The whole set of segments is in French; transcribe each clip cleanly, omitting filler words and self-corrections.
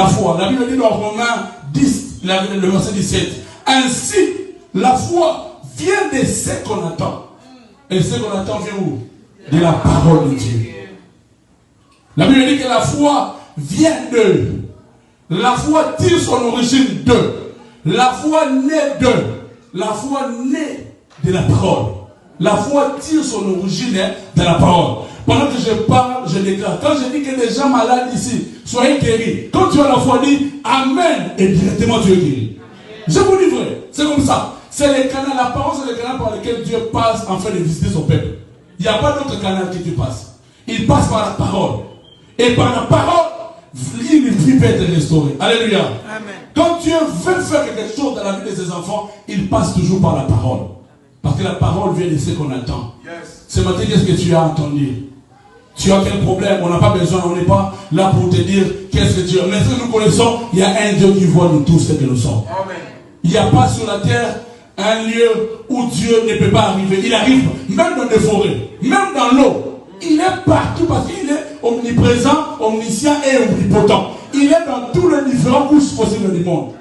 La foi. La Bible dit dans Romains 10, le verset 17. Ainsi, la foi vient de ce qu'on attend. Et ce qu'on attend vient où? De la parole de Dieu. La Bible dit que la foi vient de. La foi tire son origine de. La foi naît de. La foi naît de la parole. La foi tire son origine de la parole. Pendant que je parle, je déclare. Quand je dis que des gens malades ici, soyez guéris. Quand tu as la foi, dis Amen. Et directement tu es guéri. Je vous dis vrai. C'est comme ça. C'est le canal. La parole, c'est le canal par lequel Dieu passe en fait de visiter son peuple. Il n'y a pas d'autre canal que Dieu passe. Il passe par la parole. Et par la parole, il peut être restauré. Alléluia. Amen. Quand Dieu veut faire quelque chose dans la vie de ses enfants, il passe toujours par la parole. Parce que la parole vient de ce qu'on attend. Yes. Ce matin, qu'est-ce que tu as entendu? Tu as quel problème? On n'a pas besoin, on n'est pas là pour te dire qu'est-ce que Dieu. Mais ce que nous connaissons, il y a un Dieu qui voit nous tous ce que nous sommes. Amen. Il n'y a pas sur la terre un lieu où Dieu ne peut pas arriver. Il arrive même dans des forêts, même dans l'eau. Il est partout parce qu'il est omniprésent, omniscient et omnipotent. Il est dans tous les différents couches possibles du monde.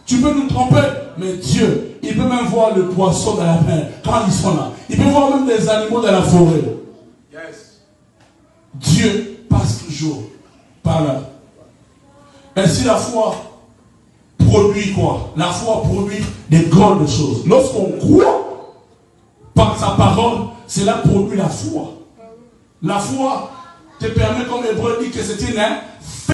Tu peux nous tromper, mais Dieu, il peut même voir le poisson dans la mer quand ils sont là. Il peut voir même des animaux dans la forêt. Yes. Dieu passe toujours par là. Ainsi la foi produit quoi? La foi produit des grandes choses. Lorsqu'on croit par sa parole, cela produit la foi. La foi te permet, comme l'Hébreu dit, que c'est une